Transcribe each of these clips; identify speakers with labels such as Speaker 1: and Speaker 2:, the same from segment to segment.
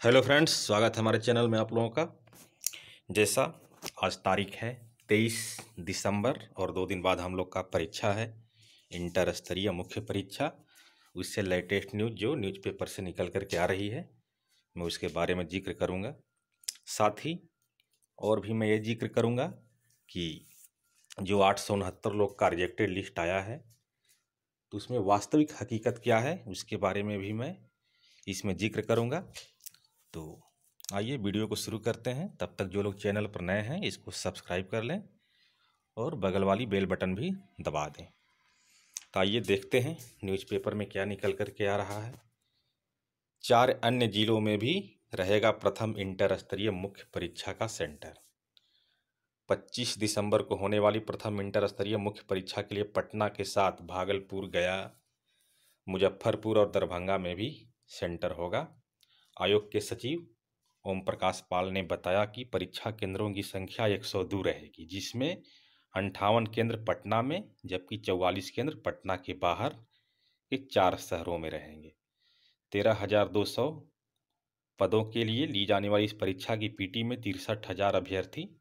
Speaker 1: Hello friends, स्वागत है हमारे चैनल में आप लोगों का। जैसा आज तारीख है 23 दिसंबर और 2 दिन बाद हम लोग का परीक्षा है, इंटर स्तरीय मुख्य परीक्षा। उससे लेटेस्ट न्यूज़ जो न्यूज़पेपर से निकल कर के आ रही है, मैं उसके बारे में जिक्र करूंगा। साथ ही और भी मैं ये जिक्र करूंगा कि जो 869 लोग का रिजेक्टेड लिस्ट आया है, तो उसमें वास्तविक हकीकत क्या है उसके बारे में भी मैं इसमें जिक्र करूंगा। तो आइए वीडियो को शुरू करते हैं। तब तक जो लोग चैनल पर नए हैं इसको सब्सक्राइब कर लें और बगल वाली बेल बटन भी दबा दें। तो आइए देखते हैं न्यूज़पेपर में क्या निकल कर के आ रहा है। 4 अन्य जिलों में भी रहेगा प्रथम इंटर स्तरीय मुख्य परीक्षा का सेंटर। 25 दिसंबर को होने वाली प्रथम इंटर स्तरीय मुख्य परीक्षा के लिए पटना के साथ भागलपुर, गया, मुजफ्फरपुर और दरभंगा में भी सेंटर होगा। आयोग के सचिव ओम प्रकाश पाल ने बताया कि परीक्षा केंद्रों की संख्या 102 रहेगी, जिसमें 58 केंद्र पटना में जबकि 44 केंद्र पटना के बाहर के 4 शहरों में रहेंगे। 13,200 पदों के लिए ली जाने वाली इस परीक्षा की पीटी में 63,000 अभ्यर्थी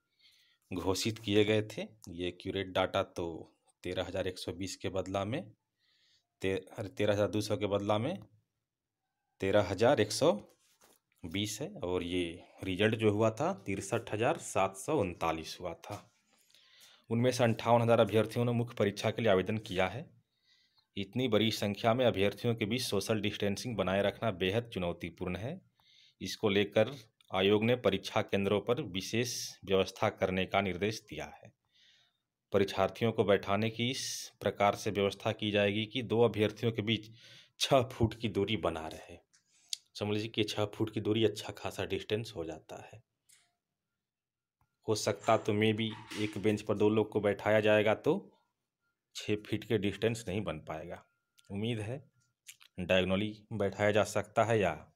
Speaker 1: घोषित किए गए थे। ये एक्यूरेट डाटा तो 13,120 के बदला में 13,200 के बदला में 13,120 है, और ये रिजल्ट जो हुआ था 63,739 हुआ था। उनमें से 58,000 अभ्यर्थियों ने मुख्य परीक्षा के लिए आवेदन किया है। इतनी बड़ी संख्या में अभ्यर्थियों के बीच सोशल डिस्टेंसिंग बनाए रखना बेहद चुनौतीपूर्ण है। इसको लेकर आयोग ने परीक्षा केंद्रों पर विशेष व्यवस्था करने का निर्देश दिया है। परीक्षार्थियों को बैठाने की इस प्रकार से व्यवस्था की जाएगी कि 2 अभ्यर्थियों के बीच 6 फुट की दूरी बना रहे। समझ लीजिए कि 6 फुट की दूरी अच्छा खासा डिस्टेंस हो जाता है। हो सकता तो मे भी एक बेंच पर 2 लोग को बैठाया जाएगा तो 6 फीट के डिस्टेंस नहीं बन पाएगा। उम्मीद है डायगोनली बैठाया जा सकता है, या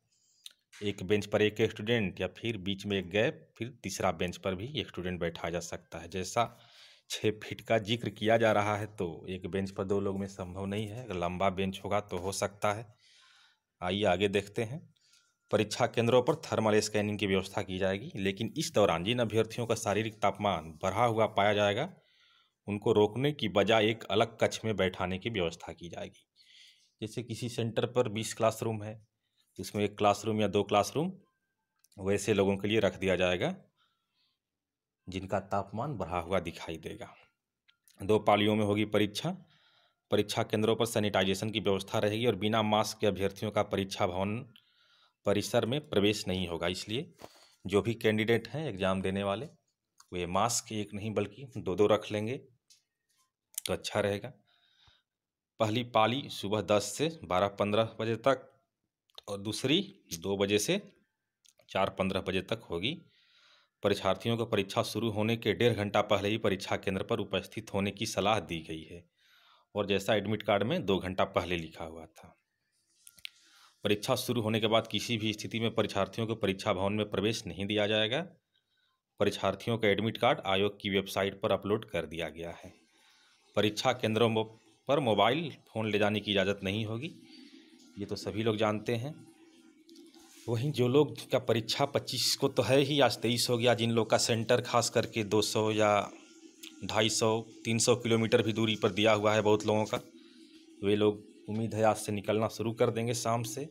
Speaker 1: एक बेंच पर एक स्टूडेंट, या फिर बीच में एक गैप, फिर तीसरा बेंच पर भी एक स्टूडेंट बैठाया जा सकता है। जैसा 6 फीट का जिक्र किया जा रहा है तो एक बेंच पर 2 लोग में संभव नहीं है। अगर लंबा बेंच होगा तो हो सकता है। आइए आगे देखते हैं। परीक्षा केंद्रों पर थर्मल स्कैनिंग की व्यवस्था की जाएगी, लेकिन इस दौरान जिन अभ्यर्थियों का शारीरिक तापमान बढ़ा हुआ पाया जाएगा उनको रोकने की बजाय एक अलग कक्ष में बैठाने की व्यवस्था की जाएगी। जैसे किसी सेंटर पर 20 क्लासरूम है, उसमें एक क्लासरूम या 2 क्लासरूम वैसे लोगों के लिए रख दिया जाएगा जिनका तापमान बढ़ा हुआ दिखाई देगा। 2 पालियों में होगी परीक्षा। परीक्षा केंद्रों पर सैनिटाइजेशन की व्यवस्था रहेगी और बिना मास्क के अभ्यर्थियों का परीक्षा भवन परिसर में प्रवेश नहीं होगा। इसलिए जो भी कैंडिडेट हैं एग्ज़ाम देने वाले, वे मास्क एक नहीं बल्कि 2-2 रख लेंगे तो अच्छा रहेगा। पहली पाली सुबह 10 से 12:15 बजे तक और दूसरी 2 बजे से 4:15 बजे तक होगी। परीक्षार्थियों को परीक्षा शुरू होने के 1.5 घंटा पहले ही परीक्षा केंद्र पर उपस्थित होने की सलाह दी गई है, और जैसा एडमिट कार्ड में 2 घंटा पहले लिखा हुआ था। परीक्षा शुरू होने के बाद किसी भी स्थिति में परीक्षार्थियों को परीक्षा भवन में प्रवेश नहीं दिया जाएगा। परीक्षार्थियों का एडमिट कार्ड आयोग की वेबसाइट पर अपलोड कर दिया गया है। परीक्षा केंद्रों पर मोबाइल फ़ोन ले जाने की इजाज़त नहीं होगी, ये तो सभी लोग जानते हैं। वहीं जो लोग का परीक्षा 25 को तो है ही, आज 23 हो गया, जिन लोग का सेंटर खास करके 200 या 250-300 किलोमीटर भी दूरी पर दिया हुआ है बहुत लोगों का, वे लोग उम्मीद है आज से निकलना शुरू कर देंगे शाम से,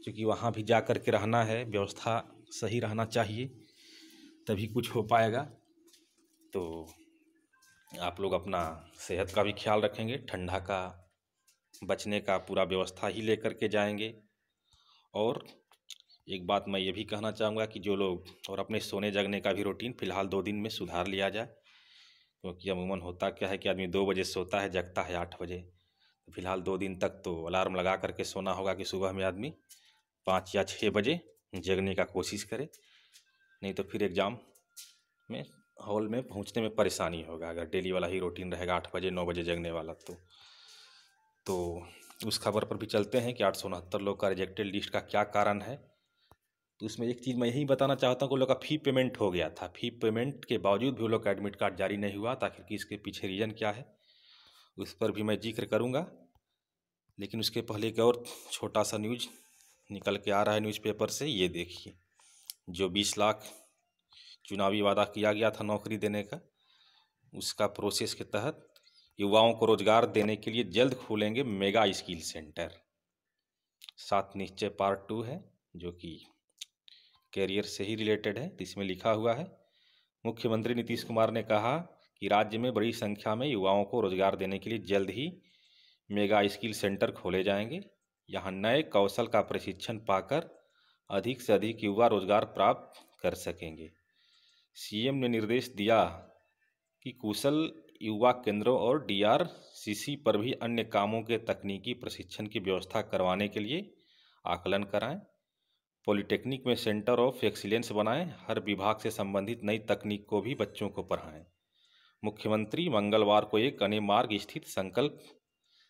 Speaker 1: क्योंकि वहाँ भी जा कर के रहना है। व्यवस्था सही रहना चाहिए तभी कुछ हो पाएगा। तो आप लोग अपना सेहत का भी ख्याल रखेंगे, ठंडा का बचने का पूरा व्यवस्था ही लेकर के जाएंगे। और एक बात मैं ये भी कहना चाहूँगा कि जो लोग और अपने सोने जगने का भी रूटीन फ़िलहाल 2 दिन में सुधार लिया जाए, क्योंकि अमूमन होता क्या है कि आदमी 2 बजे सोता है, जगता है 8 बजे। तो फिलहाल 2 दिन तक तो अलार्म लगा करके सोना होगा कि सुबह में आदमी 5 या 6 बजे जगने का कोशिश करे, नहीं तो फिर एग्ज़ाम में हॉल में पहुंचने में परेशानी होगा। अगर डेली वाला ही रूटीन रहेगा 8 बजे 9 बजे जगने वाला तो उस खबर पर भी चलते हैं कि 869 लोग का रिजेक्टेड लिस्ट का क्या कारण है। तो उसमें एक चीज़ मैं यही बताना चाहता हूँ कि उन लोग का फ़ी पेमेंट हो गया था। फ़ी पेमेंट के बावजूद भी उन लोग का एडमिट कार्ड जारी नहीं हुआ था। आखिर इसके पीछे रीज़न क्या है उस पर भी मैं जिक्र करूँगा, लेकिन उसके पहले एक और छोटा सा न्यूज़ निकल के आ रहा है न्यूज़पेपर से, ये देखिए, जो 20 लाख चुनावी वादा किया गया था नौकरी देने का, उसका प्रोसेस के तहत युवाओं को रोजगार देने के लिए जल्द खोलेंगे मेगा स्किल सेंटर। 7 निश्चय पार्ट 2 है, जो कि कैरियर से ही रिलेटेड है। इसमें लिखा हुआ है, मुख्यमंत्री नीतीश कुमार ने कहा कि राज्य में बड़ी संख्या में युवाओं को रोजगार देने के लिए जल्द ही मेगा स्किल सेंटर खोले जाएंगे। यहां नए कौशल का प्रशिक्षण पाकर अधिक से अधिक युवा रोजगार प्राप्त कर सकेंगे। सीएम ने निर्देश दिया कि कुशल युवा केंद्रों और डीआरसीसी पर भी अन्य कामों के तकनीकी प्रशिक्षण की व्यवस्था करवाने के लिए आकलन कराएं। पॉलिटेक्निक में सेंटर ऑफ एक्सीलेंस बनाएं। हर विभाग से संबंधित नई तकनीक को भी बच्चों को पढ़ाएं। मुख्यमंत्री मंगलवार को एक अने मार्ग स्थित संकल्प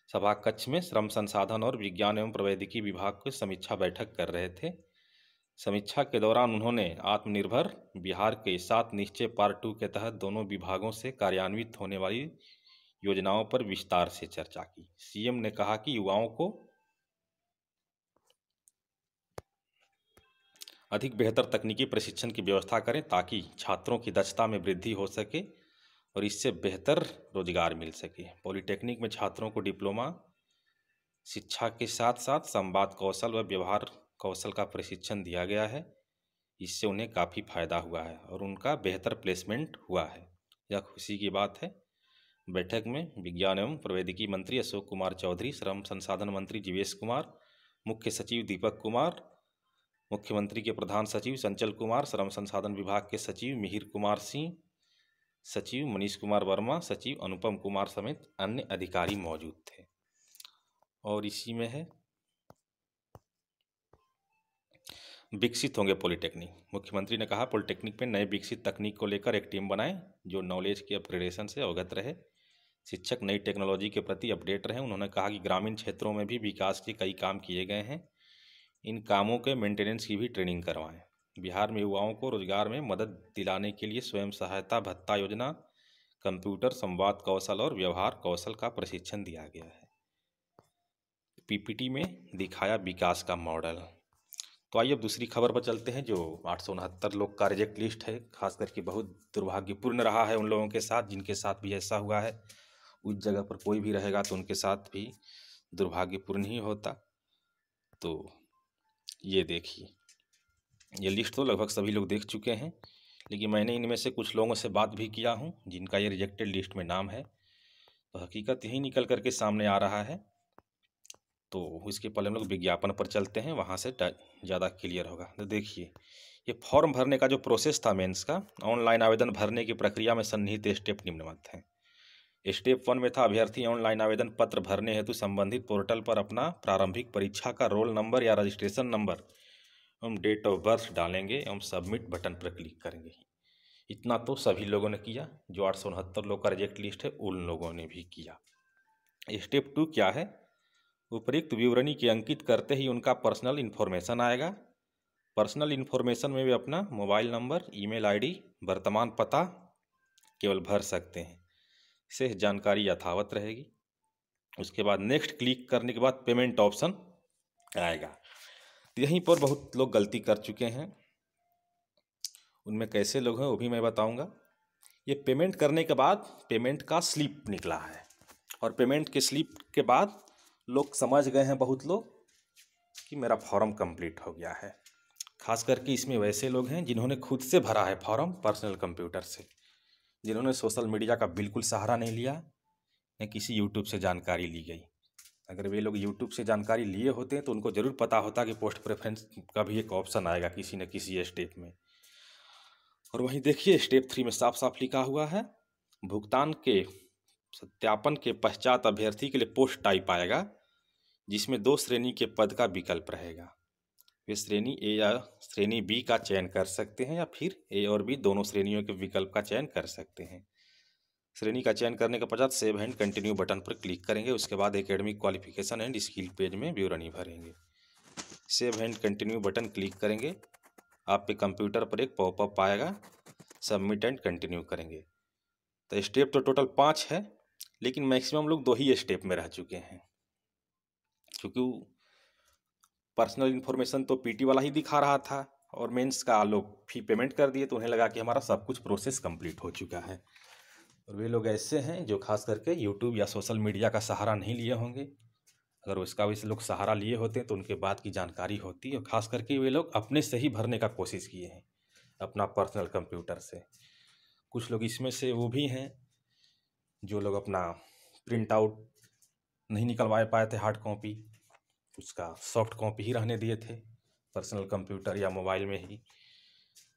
Speaker 1: सभा कक्ष में श्रम संसाधन और विज्ञान एवं प्रौद्योगिकी विभाग की समीक्षा बैठक कर रहे थे। समीक्षा के दौरान उन्होंने आत्मनिर्भर बिहार के 7 निश्चय पार्ट 2 के तहत दोनों विभागों से कार्यान्वित होने वाली योजनाओं पर विस्तार से चर्चा की। सीएम ने कहा कि युवाओं को अधिक बेहतर तकनीकी प्रशिक्षण की व्यवस्था करें ताकि छात्रों की दक्षता में वृद्धि हो सके और इससे बेहतर रोजगार मिल सके। पॉलिटेक्निक में छात्रों को डिप्लोमा शिक्षा के साथ साथ संवाद कौशल व व्यवहार कौशल का प्रशिक्षण दिया गया है। इससे उन्हें काफ़ी फायदा हुआ है और उनका बेहतर प्लेसमेंट हुआ है। यह खुशी की बात है। बैठक में विज्ञान एवं प्रौद्योगिकी मंत्री अशोक कुमार चौधरी, श्रम संसाधन मंत्री जीवेश कुमार, मुख्य सचिव दीपक कुमार, मुख्यमंत्री के प्रधान सचिव चंचल कुमार, श्रम संसाधन विभाग के सचिव मिहिर कुमार सिंह, सचिव मनीष कुमार वर्मा, सचिव अनुपम कुमार समेत अन्य अधिकारी मौजूद थे। और इसी में है, विकसित होंगे पॉलिटेक्निक। मुख्यमंत्री ने कहा, पॉलिटेक्निक में नए विकसित तकनीक को लेकर एक टीम बनाएं जो नॉलेज के अपग्रेडेशन से अवगत रहे। शिक्षक नई टेक्नोलॉजी के प्रति अपडेट रहें। उन्होंने कहा कि ग्रामीण क्षेत्रों में भी विकास के कई काम किए गए हैं, इन कामों के मेंटेनेंस की भी ट्रेनिंग करवाएं। बिहार में युवाओं को रोजगार में मदद दिलाने के लिए स्वयं सहायता भत्ता योजना, कंप्यूटर संवाद कौशल और व्यवहार कौशल का प्रशिक्षण दिया गया है। पीपीटी में दिखाया विकास का मॉडल। तो आइए अब दूसरी खबर पर चलते हैं, जो 869 लोग का रिजेक्ट लिस्ट है। खास करके बहुत दुर्भाग्यपूर्ण रहा है उन लोगों के साथ जिनके साथ भी ऐसा हुआ है। उस जगह पर कोई भी रहेगा तो उनके साथ भी दुर्भाग्यपूर्ण ही होता। तो ये देखिए, ये लिस्ट तो लगभग सभी लोग देख चुके हैं, लेकिन मैंने इनमें से कुछ लोगों से बात भी किया हूँ जिनका ये रिजेक्टेड लिस्ट में नाम है। तो हकीकत यही निकल करके सामने आ रहा है। तो इसके पहले हम लोग विज्ञापन पर चलते हैं, वहाँ से ज़्यादा क्लियर होगा। तो देखिए, ये फॉर्म भरने का जो प्रोसेस था मेंस का, ऑनलाइन आवेदन भरने की प्रक्रिया में सन्निहित स्टेप निम्नवत हैं। स्टेप 1 में था, अभ्यर्थी ऑनलाइन आवेदन पत्र भरने हेतु संबंधित पोर्टल पर अपना प्रारंभिक परीक्षा का रोल नंबर या रजिस्ट्रेशन नंबर एवं डेट ऑफ बर्थ डालेंगे एवं सबमिट बटन पर क्लिक करेंगे। इतना तो सभी लोगों ने किया। जो 869 लोग का रिजेक्ट लिस्ट है उन लोगों ने भी किया। स्टेप 2 क्या है, उपयुक्त विवरणी के अंकित करते ही उनका पर्सनल इन्फॉर्मेशन आएगा। पर्सनल इन्फॉर्मेशन में वे अपना मोबाइल नंबर, ईमेल आईडी, वर्तमान पता केवल भर सकते हैं। शेष जानकारी यथावत रहेगी। उसके बाद नेक्स्ट क्लिक करने के बाद पेमेंट ऑप्शन आएगा। तो यहीं पर बहुत लोग गलती कर चुके हैं। उनमें कैसे लोग हैं वो भी मैं बताऊंगा। ये पेमेंट करने के बाद पेमेंट का स्लिप निकला है और पेमेंट के स्लिप के बाद लोग समझ गए हैं बहुत लोग कि मेरा फॉर्म कंप्लीट हो गया है। खास करके इसमें वैसे लोग हैं जिन्होंने खुद से भरा है फॉर्म पर्सनल कंप्यूटर से, जिन्होंने सोशल मीडिया का बिल्कुल सहारा नहीं लिया, न किसी यूट्यूब से जानकारी ली गई। अगर वे लोग यूट्यूब से जानकारी लिए होते तो उनको ज़रूर पता होता कि पोस्ट प्रेफरेंस का भी एक ऑप्शन आएगा किसी न किसी स्टेप में। और वहीं देखिए, स्टेप 3 में साफ साफ लिखा हुआ है, भुगतान के सत्यापन के पश्चात अभ्यर्थी के लिए पोस्ट टाइप आएगा जिसमें 2 श्रेणी के पद का विकल्प रहेगा। वे श्रेणी ए या श्रेणी बी का चयन कर सकते हैं या फिर ए और बी दोनों श्रेणियों के विकल्प का चयन कर सकते हैं। श्रेणी का चयन करने के पश्चात सेव एंड कंटिन्यू बटन पर क्लिक करेंगे। उसके बाद academic qualification and skill page में विवरणी भरेंगे। Save and continue button click करेंगे, आपके कंप्यूटर पर एक पॉपअप आएगा, सबमिट एंड कंटिन्यू करेंगे। तो स्टेप तो टोटल 5 है, लेकिन मैक्सिमम लोग 2 ही स्टेप में रह चुके हैं, क्योंकि पर्सनल इन्फॉर्मेशन तो पीटी वाला ही दिखा रहा था, और मेंस का लोग फी पेमेंट कर दिए तो उन्हें लगा कि हमारा सब कुछ प्रोसेस कंप्लीट हो चुका है। और वे लोग ऐसे हैं जो खास करके यूट्यूब या सोशल मीडिया का सहारा नहीं लिए होंगे। अगर उसका भी से लोग सहारा लिए होते तो उनके बात की जानकारी होती, और खास करके वे लोग अपने से ही भरने का कोशिश किए हैं अपना पर्सनल कंप्यूटर से। कुछ लोग इसमें से वो भी हैं जो लोग अपना प्रिंट आउट नहीं निकलवा पाए थे हार्ड कॉपी, उसका सॉफ्ट कॉपी ही रहने दिए थे पर्सनल कंप्यूटर या मोबाइल में ही,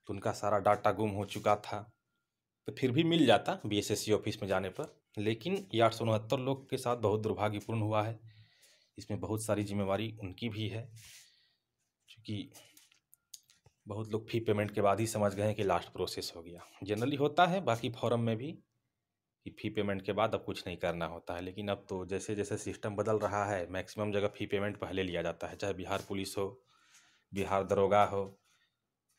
Speaker 1: तो उनका सारा डाटा गुम हो चुका था। तो फिर भी मिल जाता बीएसएससी ऑफिस में जाने पर, लेकिन ये 869 लोग के साथ बहुत दुर्भाग्यपूर्ण हुआ है। इसमें बहुत सारी जिम्मेवारी उनकी भी है, क्योंकि बहुत लोग फी पेमेंट के बाद ही समझ गए हैं कि लास्ट प्रोसेस हो गया। जनरली होता है बाकी फॉरम में भी कि फ़ी पेमेंट के बाद अब कुछ नहीं करना होता है, लेकिन अब तो जैसे जैसे सिस्टम बदल रहा है मैक्सिमम जगह फ़ी पेमेंट पहले लिया जाता है, चाहे बिहार पुलिस हो, बिहार दरोगा हो,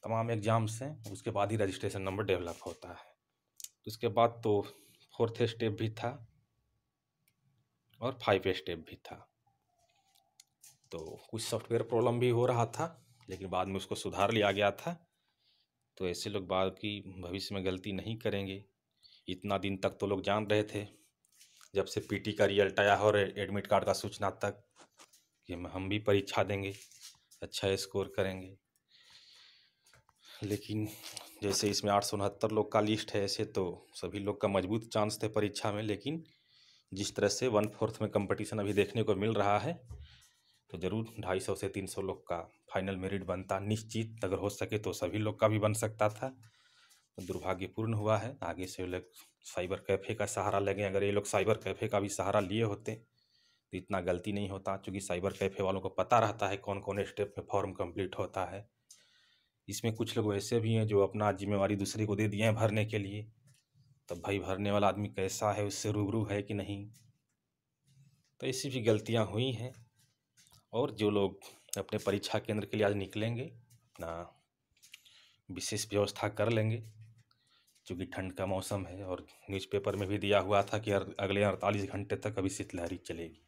Speaker 1: तमाम एग्ज़ाम्स हैं, उसके बाद ही रजिस्ट्रेशन नंबर डेवलप होता है। उसके बाद तो 4th स्टेप भी था और 5 स्टेप भी था। तो कुछ सॉफ्टवेयर प्रॉब्लम भी हो रहा था, लेकिन बाद में उसको सुधार लिया गया था। तो ऐसे लोग बाद की भविष्य में गलती नहीं करेंगे। इतना दिन तक तो लोग जान रहे थे, जब से पीटी का रिजल्ट आया और एडमिट कार्ड का सूचना तक, कि हम भी परीक्षा देंगे, अच्छा स्कोर करेंगे। लेकिन जैसे इसमें 869 लोग का लिस्ट है, ऐसे तो सभी लोग का मजबूत चांस थे परीक्षा में, लेकिन जिस तरह से 1/4 में कंपटीशन अभी देखने को मिल रहा है, तो ज़रूर 250 से 300 लोग का फाइनल मेरिट बनता निश्चित। अगर हो सके तो सभी लोग का भी बन सकता था। तो दुर्भाग्यपूर्ण हुआ है। आगे से लोग साइबर कैफ़े का सहारा लेंगे। अगर ये लोग साइबर कैफ़े का भी सहारा लिए होते तो इतना गलती नहीं होता, क्योंकि साइबर कैफ़े वालों को पता रहता है कौन कौन स्टेप में फॉर्म कंप्लीट होता है। इसमें कुछ लोग ऐसे भी हैं जो अपना जिम्मेवारी दूसरे को दे दिए हैं भरने के लिए। तब भाई भरने वाला आदमी कैसा है, उससे रूबरू है कि नहीं, तो ऐसी भी गलतियां हुई हैं। और जो लोग अपने परीक्षा केंद्र के लिए आज निकलेंगे, अपना विशेष व्यवस्था कर लेंगे, क्योंकि ठंड का मौसम है और न्यूज़पेपर में भी दिया हुआ था कि अगले 48 घंटे तक अभी शीतलहरी चलेगी।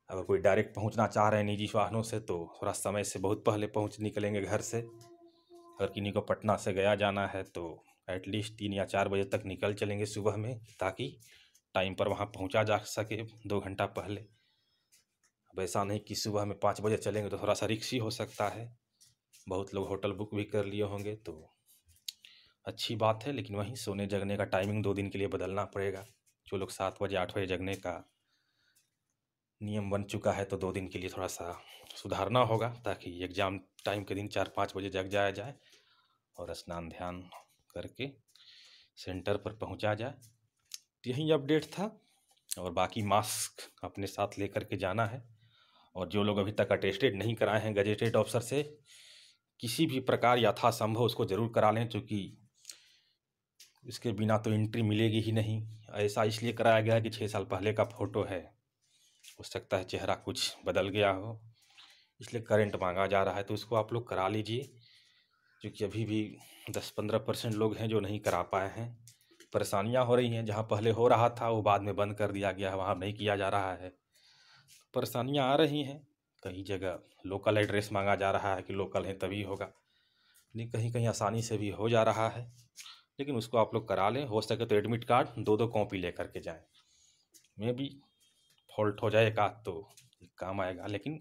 Speaker 1: अगर कोई डायरेक्ट पहुंचना चाह रहे हैं निजी वाहनों से तो थोड़ा समय से बहुत पहले पहुंच निकलेंगे घर से। अगर किन्हीं को पटना से गया जाना है तो एटलीस्ट 3 या 4 बजे तक निकल चलेंगे सुबह में, ताकि टाइम पर वहाँ पहुँचा जा सके 2 घंटा पहले। अब ऐसा नहीं कि सुबह में 5 बजे चलेंगे तो थोड़ा सा रिक्स हो सकता है। बहुत लोग होटल बुक भी कर लिए होंगे, तो अच्छी बात है, लेकिन वहीं सोने जगने का टाइमिंग 2 दिन के लिए बदलना पड़ेगा। जो लोग 7 बजे 8 बजे जगने का नियम बन चुका है, तो 2 दिन के लिए थोड़ा सा सुधारना होगा, ताकि एग्ज़ाम टाइम के दिन 4-5 बजे जग जाया जाए और स्नान ध्यान करके सेंटर पर पहुंचा जाए। तो यही अपडेट था। और बाकी मास्क अपने साथ लेकर के जाना है। और जो लोग अभी तक अटेस्टेड नहीं कराए हैं गजेटेड ऑफिसर से, किसी भी प्रकार यथासंभव उसको ज़रूर करा लें, क्योंकि इसके बिना तो एंट्री मिलेगी ही नहीं। ऐसा इसलिए कराया गया है कि 6 साल पहले का फ़ोटो है, हो सकता है चेहरा कुछ बदल गया हो, इसलिए करंट मांगा जा रहा है। तो उसको आप लोग करा लीजिए, क्योंकि अभी भी 10-15% लोग हैं जो नहीं करा पाए हैं। परेशानियां हो रही हैं, जहां पहले हो रहा था वो बाद में बंद कर दिया गया है, वहां नहीं किया जा रहा है। परेशानियां आ रही हैं। कई जगह लोकल एड्रेस मांगा जा रहा है कि लोकल है तभी होगा, नहीं कहीं कहीं आसानी से भी हो जा रहा है। लेकिन उसको आप लोग करा लें। हो सके तो एडमिट कार्ड 2-2 कॉपी लेकर के जाएं। में भी फॉल्ट हो जाए एक आध तो काम आएगा, लेकिन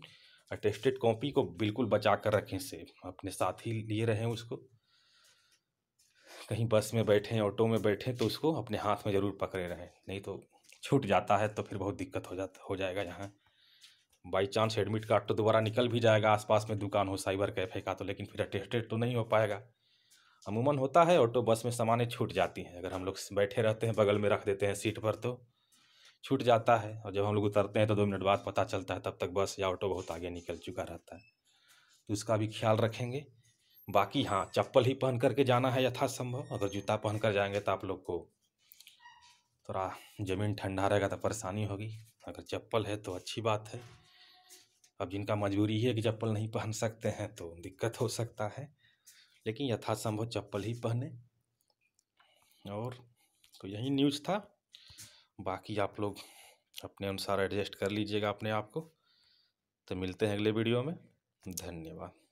Speaker 1: अटेस्टेड कॉपी को बिल्कुल बचा कर रखें, से अपने साथ ही लिए रहें उसको। कहीं बस में बैठें, ऑटो में बैठें तो उसको अपने हाथ में ज़रूर पकड़े रहें, नहीं तो छूट जाता है तो फिर बहुत दिक्कत हो जाएगा। यहाँ बाई चांस एडमिट कार्ड तो दोबारा निकल भी जाएगा, आसपास में दुकान हो साइबर कैफ़े का, तो लेकिन फिर अटेस्टेड तो नहीं हो पाएगा। अमूमन होता है ऑटो बस में सामानें छूट जाती हैं, अगर हम लोग बैठे रहते हैं बगल में रख देते हैं सीट पर तो छूट जाता है, और जब हम लोग उतरते हैं तो 2 मिनट बाद पता चलता है, तब तक बस या ऑटो बहुत आगे निकल चुका रहता है। तो उसका भी ख्याल रखेंगे। बाकी हाँ, चप्पल ही पहन करके जाना है यथासंभव। अगर जूता पहन कर जाएंगे तो आप लोग को थोड़ा ज़मीन ठंडा रहेगा तो परेशानी होगी। अगर चप्पल है तो अच्छी बात है। अब जिनका मजबूरी है कि चप्पल नहीं पहन सकते हैं तो दिक्कत हो सकता है, लेकिन यथासंभव चप्पल ही पहने। और तो यही न्यूज़ था। बाकी आप लोग अपने अनुसार एडजस्ट कर लीजिएगा अपने आप को। तो मिलते हैं अगले वीडियो में। धन्यवाद।